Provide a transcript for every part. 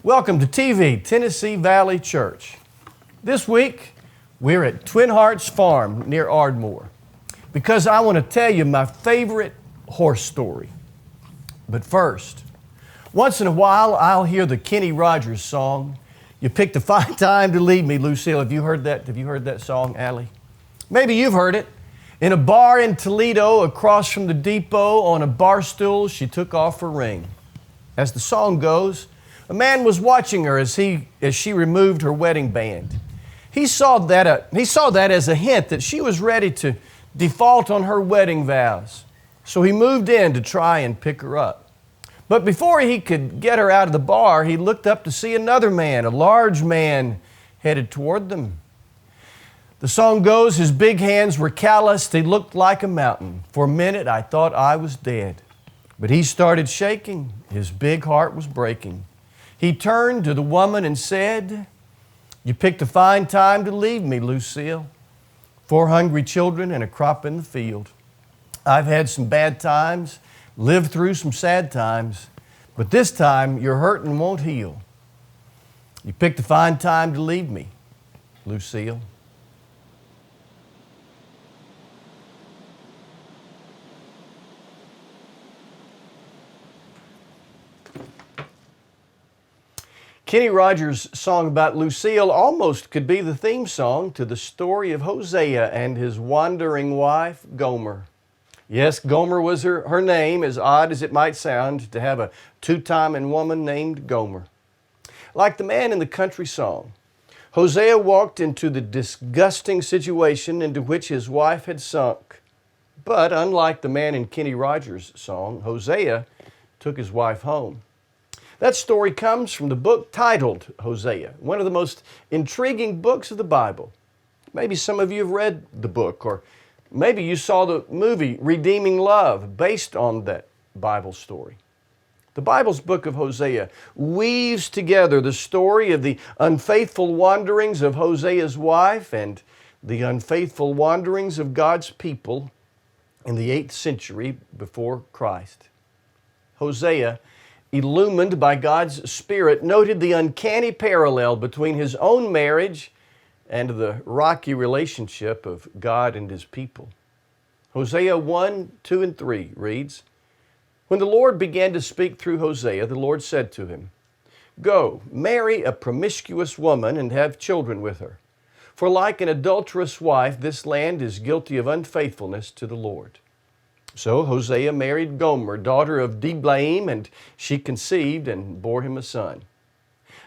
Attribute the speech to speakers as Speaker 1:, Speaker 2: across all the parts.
Speaker 1: Welcome to TV, Tennessee Valley Church. This week, we're at Twin Hearts Farm near Ardmore because I want to tell you my favorite horse story. But first, once in a while, I'll hear the Kenny Rogers song, "You Picked a Fine Time to Leave Me, Lucille." Have you heard that song, Allie? Maybe you've heard it. In a bar in Toledo, across from the depot, on a bar stool, she took off her ring. As the song goes, a man was watching her as she removed her wedding band. He saw that as a hint that she was ready to default on her wedding vows. So he moved in to try and pick her up. But before he could get her out of the bar, he looked up to see another man, a large man, headed toward them. The song goes, his big hands were calloused. He looked like a mountain. For a minute, I thought I was dead. But he started shaking. His big heart was breaking. He turned to the woman and said, "You picked a fine time to leave me, Lucille. 4 hungry children and a crop in the field. I've had some bad times, lived through some sad times, but this time your hurting won't heal. You picked a fine time to leave me, Lucille." Kenny Rogers' song about Lucille almost could be the theme song to the story of Hosea and his wandering wife, Gomer. Yes, Gomer was her name, as odd as it might sound to have a two-timing woman named Gomer. Like the man in the country song, Hosea walked into the disgusting situation into which his wife had sunk. But unlike the man in Kenny Rogers' song, Hosea took his wife home. That story comes from the book titled Hosea, one of the most intriguing books of the Bible. Maybe some of you have read the book, or maybe you saw the movie Redeeming Love based on that Bible story. The Bible's book of Hosea weaves together the story of the unfaithful wanderings of Hosea's wife and the unfaithful wanderings of God's people in the 8th century before Christ. Hosea, illumined by God's Spirit, noted the uncanny parallel between his own marriage and the rocky relationship of God and His people. Hosea 1, 2, and 3 reads, "When the Lord began to speak through Hosea, the Lord said to him, 'Go, marry a promiscuous woman and have children with her. For like an adulterous wife, this land is guilty of unfaithfulness to the Lord.' So Hosea married Gomer, daughter of Diblaim, and she conceived and bore him a son."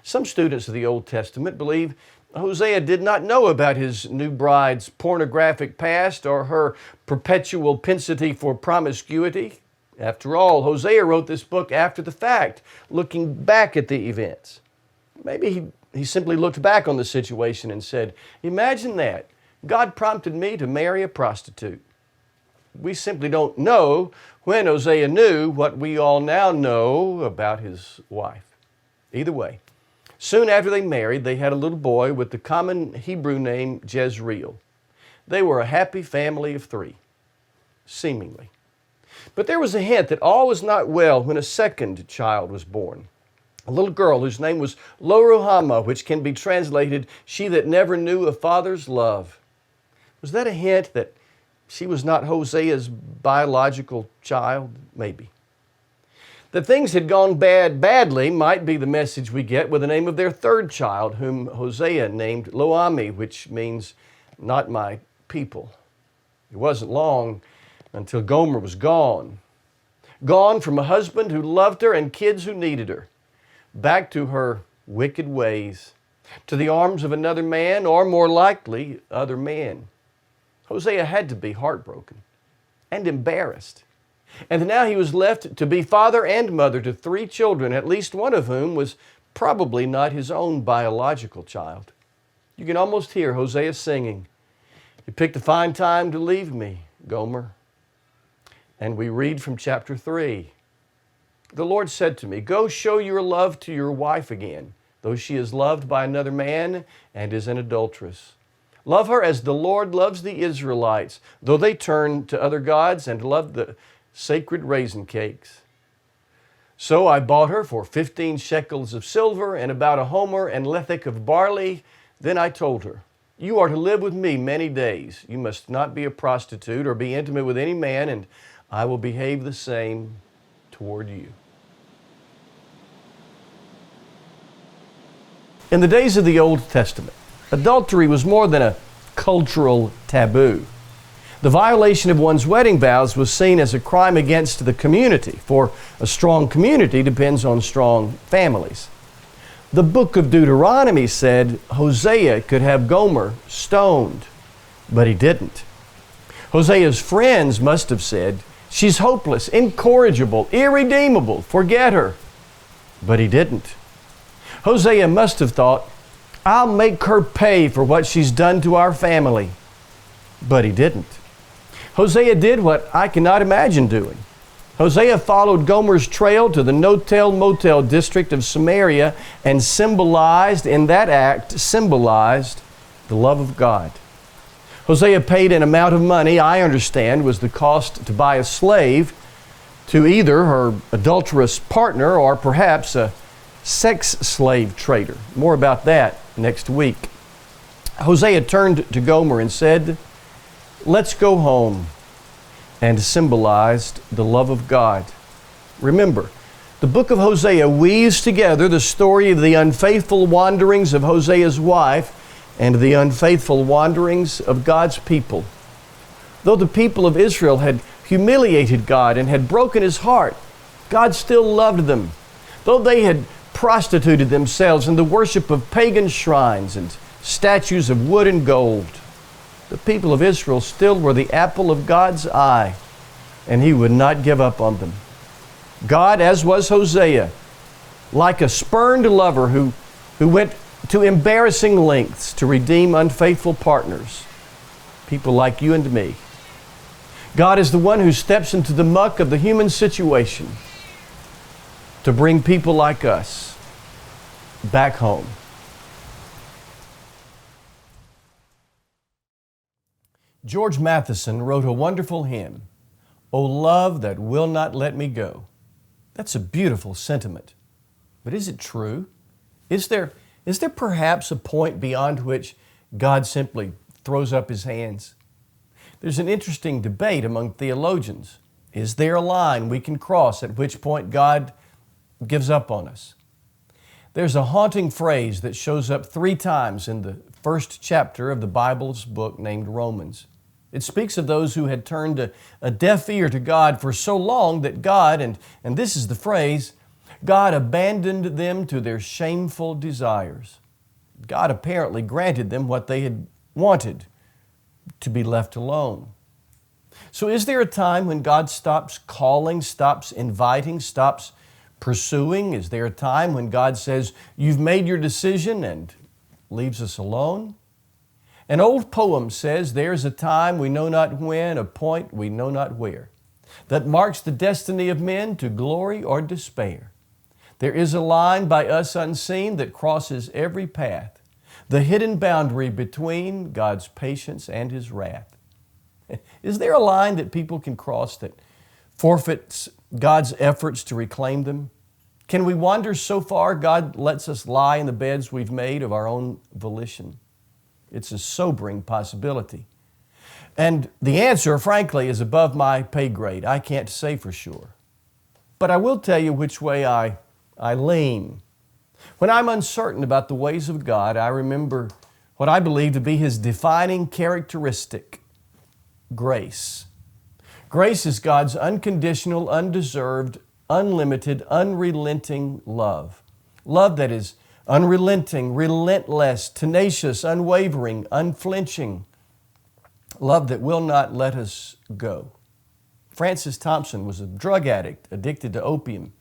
Speaker 1: Some students of the Old Testament believe Hosea did not know about his new bride's pornographic past or her perpetual propensity for promiscuity. After all, Hosea wrote this book after the fact, looking back at the events. Maybe he simply looked back on the situation and said, "Imagine that. God prompted me to marry a prostitute." We simply don't know when Hosea knew what we all now know about his wife. Either way, soon after they married, they had a little boy with the common Hebrew name Jezreel. They were a happy family of 3, seemingly. But there was a hint that all was not well when a second child was born. A little girl whose name was Lo-Ruhamah, which can be translated, "She that never knew a father's love." Was that a hint that she was not Hosea's biological child? Maybe. That things had gone badly might be the message we get with the name of their third child, whom Hosea named Lo-Ammi, which means "not my people." It wasn't long until Gomer was gone. Gone from a husband who loved her and kids who needed her. Back to her wicked ways, to the arms of another man, or more likely, other men. Hosea had to be heartbroken and embarrassed. And now he was left to be father and mother to 3 children, at least one of whom was probably not his own biological child. You can almost hear Hosea singing, "You picked a fine time to leave me, Gomer." And we read from chapter 3. "The Lord said to me, 'Go show your love to your wife again, though she is loved by another man and is an adulteress. Love her as the Lord loves the Israelites, though they turn to other gods and love the sacred raisin cakes. So I bought her for 15 shekels of silver and about a homer and lethek of barley. Then I told her, you are to live with me many days. You must not be a prostitute or be intimate with any man, and I will behave the same toward you. In the days of the Old Testament, adultery was more than a cultural taboo. The violation of one's wedding vows was seen as a crime against the community, for a strong community depends on strong families. The book of Deuteronomy said Hosea could have Gomer stoned, but he didn't. Hosea's friends must have said, she's hopeless, incorrigible, irredeemable, forget her, but he didn't. Hosea must have thought, I'll make her pay for what she's done to our family, but he didn't. Hosea did what I cannot imagine doing. Hosea followed Gomer's trail to the no-tell motel district of Samaria and symbolized the love of God. Hosea paid an amount of money I understand was the cost to buy a slave to either her adulterous partner or perhaps a sex slave trader. More about that next week. Hosea turned to Gomer and said, let's go home, and symbolized the love of God. Remember, the book of Hosea weaves together the story of the unfaithful wanderings of Hosea's wife and the unfaithful wanderings of God's people. Though the people of Israel had humiliated God and had broken His heart, God still loved them. Though they had prostituted themselves in the worship of pagan shrines and statues of wood and gold, the people of Israel still were the apple of God's eye, and He would not give up on them. God, as was Hosea, like a spurned lover who went to embarrassing lengths to redeem unfaithful partners, people like you and me. God is the one who steps into the muck of the human situation to bring people like us back home. George Matheson wrote a wonderful hymn, O love that will not let me go. That's a beautiful sentiment. But is it true? Is there perhaps a point beyond which God simply throws up His hands? There's an interesting debate among theologians. Is there a line we can cross at which point God gives up on us? There's a haunting phrase that shows up 3 times in the first chapter of the Bible's book named Romans. It speaks of those who had turned a deaf ear to God for so long that God, and this is the phrase, God abandoned them to their shameful desires. God apparently granted them what they had wanted, to be left alone. So is there a time when God stops calling, stops inviting, stops pursuing? Is there a time when God says, you've made your decision, and leaves us alone? An old poem says, there's a time we know not when, a point we know not where, that marks the destiny of men to glory or despair. There is a line by us unseen that crosses every path, the hidden boundary between God's patience and His wrath. Is there a line that people can cross that forfeits God's efforts to reclaim them? Can we wander so far God lets us lie in the beds we've made of our own volition? It's a sobering possibility. And the answer, frankly, is above my pay grade. I can't say for sure. But I will tell you which way I lean. When I'm uncertain about the ways of God, I remember what I believe to be His defining characteristic, grace. Grace is God's unconditional, undeserved, unlimited, unrelenting love. Love that is unrelenting, relentless, tenacious, unwavering, unflinching. Love that will not let us go. Francis Thompson was a drug addict, addicted to opium.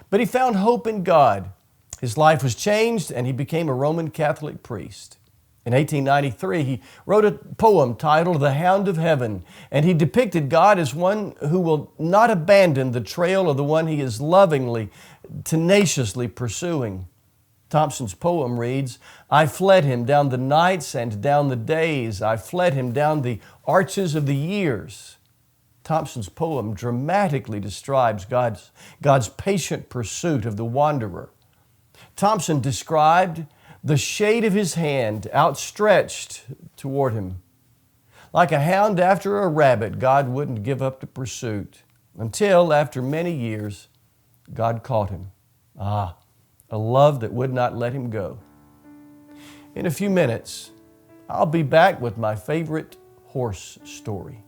Speaker 1: But he found hope in God. His life was changed and he became a Roman Catholic priest. In 1893, he wrote a poem titled The Hound of Heaven, and he depicted God as one who will not abandon the trail of the one he is lovingly, tenaciously pursuing. Thompson's poem reads, I fled him down the nights and down the days. I fled him down the arches of the years. Thompson's poem dramatically describes God's patient pursuit of the wanderer. Thompson described the shade of his hand outstretched toward him. Like a hound after a rabbit, God wouldn't give up the pursuit until, after many years, God caught him. Ah, a love that would not let him go. In a few minutes, I'll be back with my favorite horse story.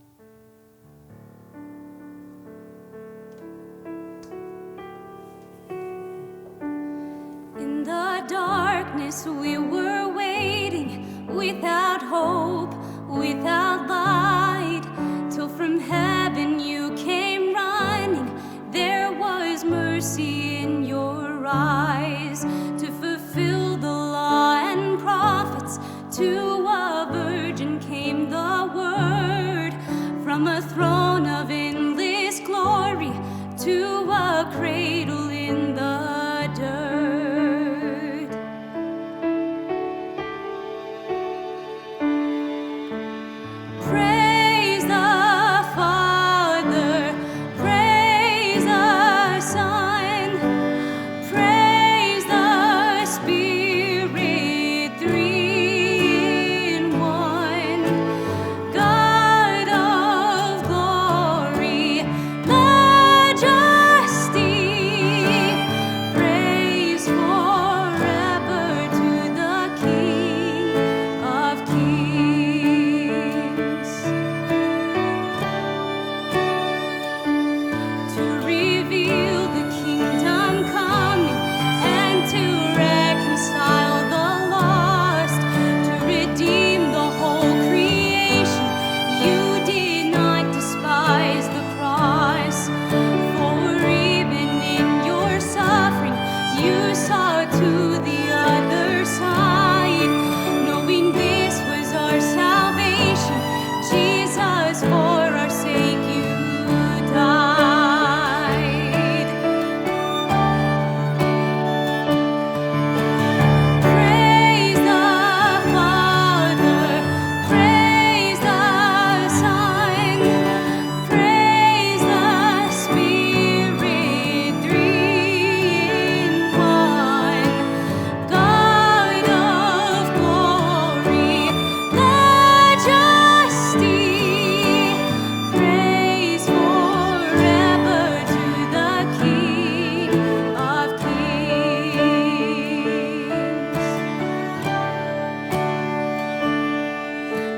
Speaker 2: In the darkness we were waiting, without hope, without light, till from heaven you came running. There was mercy in your eyes to fulfill the law and prophets. To a virgin came the word, from a throne of endless glory to a cradle in the dirt. Praise the Father, praise the Son, praise the Spirit, three in one. God of glory, majesty, praise forever to the King of Kings. To reveal the kingdom coming and to reconcile the lost, to redeem the whole creation. You did not despise the cross, for even in your suffering you saw to the other side, knowing this was our salvation. Jesus, for our sake you died. Praise the Father, praise the Son, praise the Spirit, three in one. God of glory, majesty, praise forever to the King of Kings.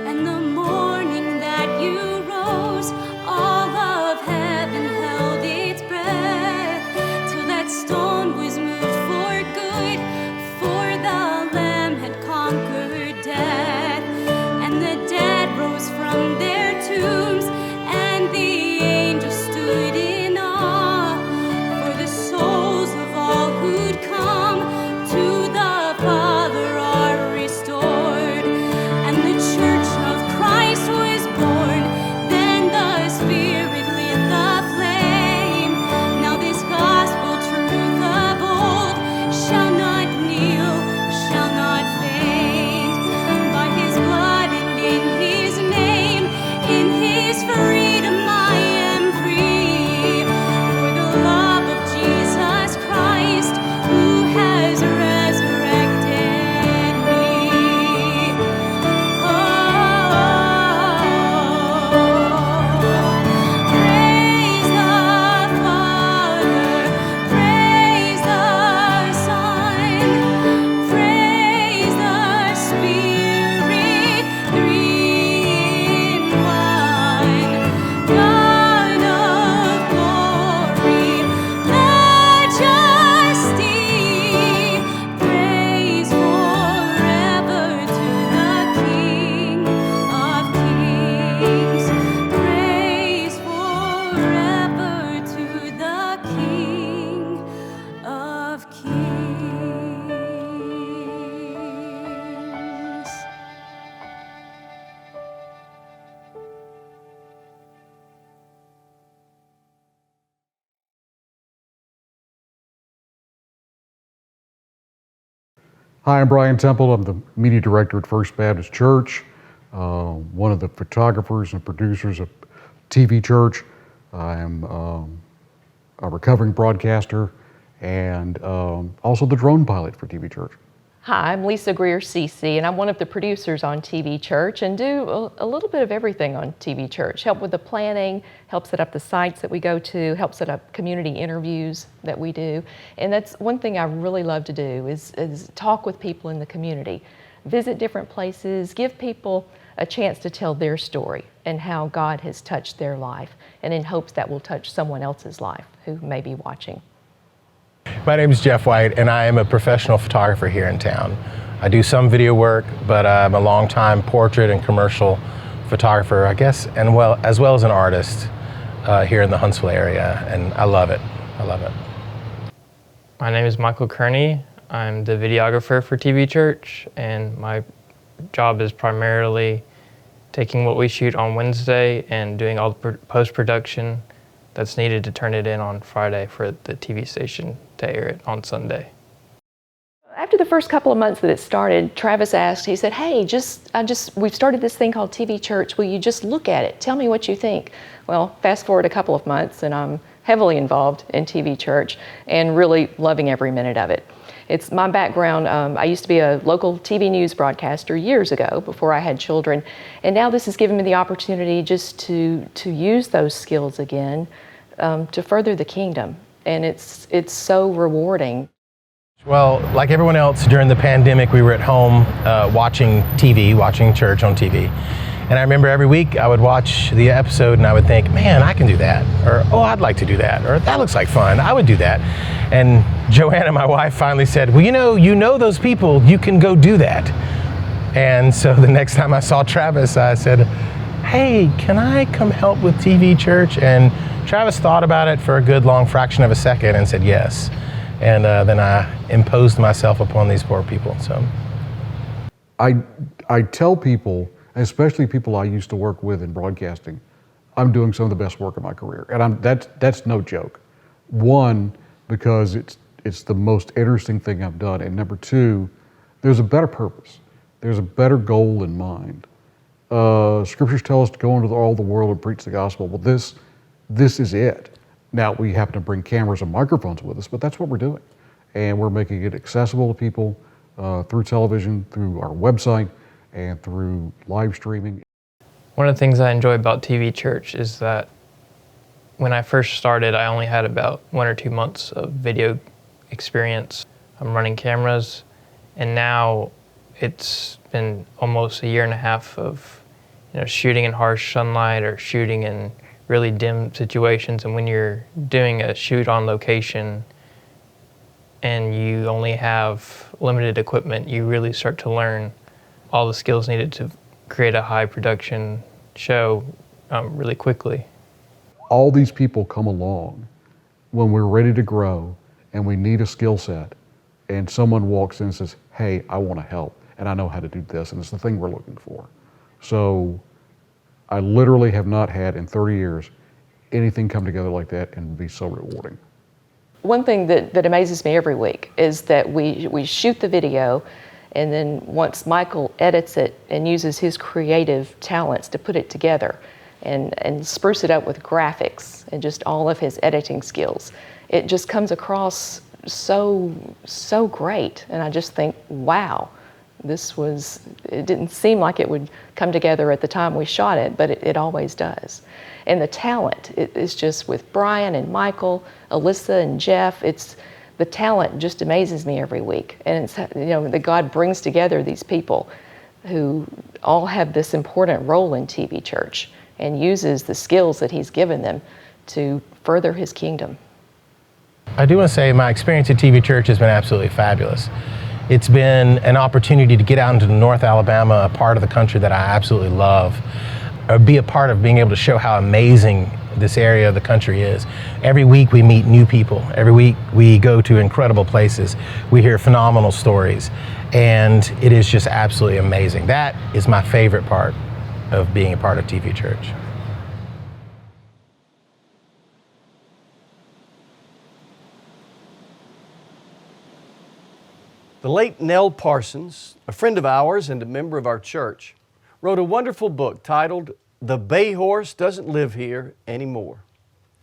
Speaker 2: And the morning that you rose, all of heaven held its breath, till that stone was moved for good, for the Lamb had conquered death. And the dead rose from their tombs, and the angels stood in awe, for the souls of all who'd come to the Father are restored. And the church of Christ was born, then the Spirit lit the flame. Now this gospel truth of old shall not kneel, shall not faint. By his blood and in his name, in his freedom I am free. For the love of Jesus Christ, who has resurrected me. Oh, praise the Father, praise the Son, praise the Spirit, three in one. God of glory, majesty, praise forever to the King of Kings. Praise forever to the King of Kings.
Speaker 3: Hi, I'm Brian Temple. I'm the media director at First Baptist Church, one of the photographers and producers of TV Church. I'm a recovering broadcaster and also the drone pilot for TV Church.
Speaker 4: Hi, I'm Lisa Greer CC, and I'm one of the producers on TV Church and do a little bit of everything on TV Church. Help with the planning, help set up the sites that we go to, help set up community interviews that we do. And that's one thing I really love to do is talk with people in the community, visit different places, give people a chance to tell their story and how God has touched their life, and in hopes that will touch someone else's life who may be watching.
Speaker 5: My name is Jeff White, and I am a professional photographer here in town. I do some video work, but I'm a longtime portrait and commercial photographer, I guess, and as well as an artist here in the Huntsville area, and I love it. I love it.
Speaker 6: My name is Michael Kearney. I'm the videographer for TV Church, and my job is primarily taking what we shoot on Wednesday and doing all the post-production that's needed to turn it in on Friday for the TV station to air it on Sunday.
Speaker 4: After the first couple of months that it started, Travis asked, he said, hey, we've started this thing called TV Church. Will you just look at it? Tell me what you think. Well, fast forward a couple of months and I'm heavily involved in TV Church and really loving every minute of it. It's my background. I used to be a local TV news broadcaster years ago before I had children. And now this has given me the opportunity just to use those skills again to further the kingdom. And it's so rewarding.
Speaker 5: Well, like everyone else during the pandemic, we were at home watching TV, watching church on TV. And I remember every week I would watch the episode and I would think, man, I can do that. Or, oh, I'd like to do that. Or that looks like fun. I would do that. And Joanna, my wife, finally said, well, you know those people, you can go do that. And so the next time I saw Travis, I said, hey, can I come help with TV Church? And Travis thought about it for a good long fraction of a second and said yes. And then I imposed myself upon these poor people. So
Speaker 3: I tell people, especially people I used to work with in broadcasting, I'm doing some of the best work of my career. And that's no joke. One, because it's the most interesting thing I've done. And number two, there's a better purpose. There's a better goal in mind. Scriptures tell us to go into all the world and preach the gospel. Well, this is it. Now, we happen to bring cameras and microphones with us, but that's what we're doing. And we're making it accessible to people through television, through our website, and through live streaming.
Speaker 6: One of the things I enjoy about TV Church is that when I first started, I only had about 1 or 2 months of video experience. I'm running cameras, and now it's been almost 1.5 years of shooting in harsh sunlight or shooting in really dim situations. And when you're doing a shoot on location and you only have limited equipment, you really start to learn all the skills needed to create a high production show really quickly.
Speaker 3: All these people come along when we're ready to grow and we need a skill set, and someone walks in and says, hey, I want to help and I know how to do this, and it's the thing we're looking for. So I literally have not had in 30 years anything come together like that and be so rewarding.
Speaker 4: One thing that amazes me every week is that we shoot the video, and then once Michael edits it and uses his creative talents to put it together and spruce it up with graphics and just all of his editing skills, it just comes across so great. And I just think, wow, it didn't seem like it would come together at the time we shot it, but it always does. And the talent is just with Brian and Michael, Alyssa and Jeff, the talent just amazes me every week. And it's, that God brings together these people who all have this important role in TV Church and uses the skills that he's given them to further his kingdom.
Speaker 5: I do want to say my experience at TV Church has been absolutely fabulous. It's been an opportunity to get out into North Alabama, a part of the country that I absolutely love, or be a part of being able to show how amazing this area of the country is. Every week we meet new people. Every week we go to incredible places. We hear phenomenal stories, and it is just absolutely amazing. That is my favorite part of being a part of TV Church.
Speaker 1: The late Nell Parsons, a friend of ours and a member of our church, wrote a wonderful book titled the bay horse doesn't live here anymore.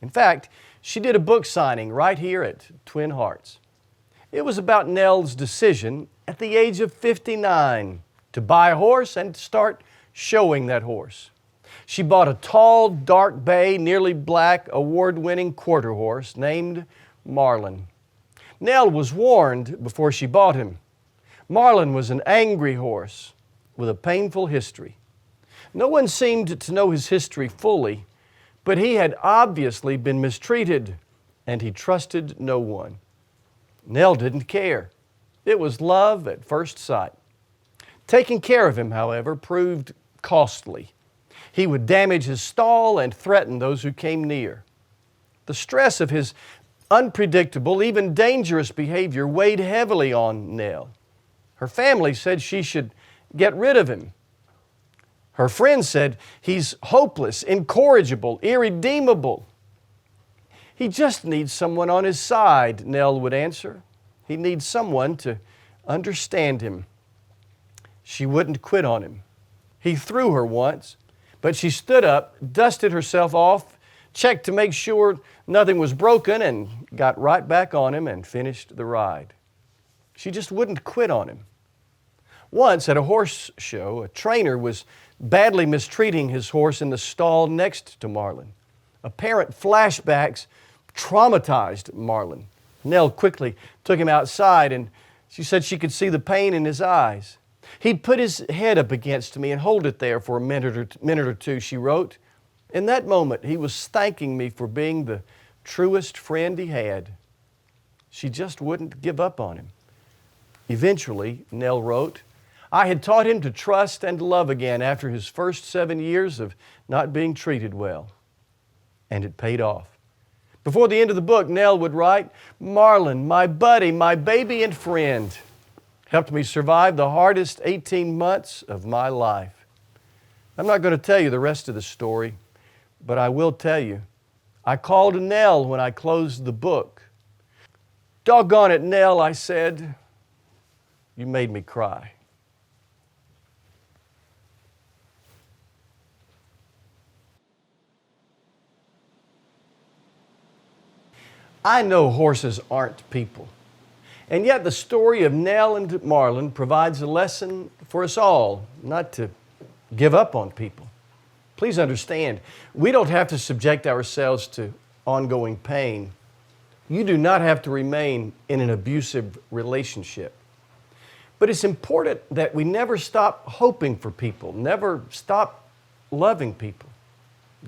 Speaker 1: In fact, she did a book signing right here at Twin Hearts. It was about Nell's decision at the age of 59 to buy a horse and start showing that horse. She bought a tall, dark bay, nearly black, award-winning quarter horse named Marlin. Nell was warned before she bought him. Marlin was an angry horse with a painful history. No one seemed to know his history fully, but he had obviously been mistreated, and he trusted no one. Nell didn't care. It was love at first sight. Taking care of him, however, proved costly. He would damage his stall and threaten those who came near. The stress of his unpredictable, even dangerous behavior weighed heavily on Nell. Her family said she should get rid of him. Her friends said he's hopeless, incorrigible, irredeemable. He just needs someone on his side, Nell would answer. He needs someone to understand him. She wouldn't quit on him. He threw her once, but she stood up, dusted herself off, checked to make sure nothing was broken, and got right back on him and finished the ride. She just wouldn't quit on him. Once at a horse show, a trainer was badly mistreating his horse in the stall next to Marlin. Apparent flashbacks traumatized Marlin. Nell quickly took him outside, and she said she could see the pain in his eyes. He'd put his head up against me and hold it there for a minute or two, she wrote. In that moment, he was thanking me for being the truest friend he had. She just wouldn't give up on him. Eventually, Nell wrote, I had taught him to trust and love again after his first 7 years of not being treated well. And it paid off. Before the end of the book, Nell would write, Marlin, my buddy, my baby and friend, helped me survive the hardest 18 months of my life. I'm not going to tell you the rest of the story, but I will tell you, I called Nell when I closed the book. Doggone it, Nell, I said, you made me cry. I know horses aren't people. And yet the story of Nell and Marlin provides a lesson for us all, not to give up on people. Please understand, we don't have to subject ourselves to ongoing pain. You do not have to remain in an abusive relationship. But it's important that we never stop hoping for people, never stop loving people.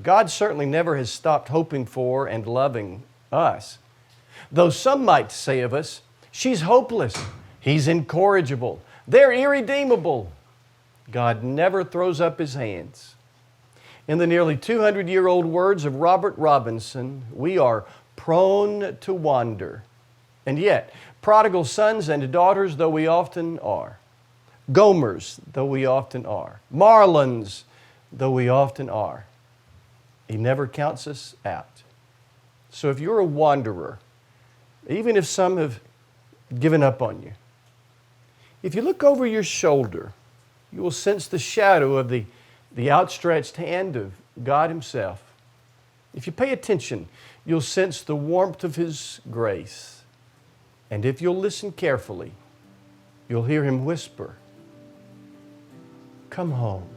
Speaker 1: God certainly never has stopped hoping for and loving us. Though some might say of us, she's hopeless, he's incorrigible, they're irredeemable. God never throws up his hands. In the nearly 200-year-old words of Robert Robinson, we are prone to wander. And yet, prodigal sons and daughters though we often are, Gomers though we often are, Marlins though we often are, he never counts us out. So if you're a wanderer, even if some have given up on you, if you look over your shoulder, you will sense the shadow of the outstretched hand of God Himself. If you pay attention, you'll sense the warmth of His grace. And if you'll listen carefully, you'll hear Him whisper, "Come home."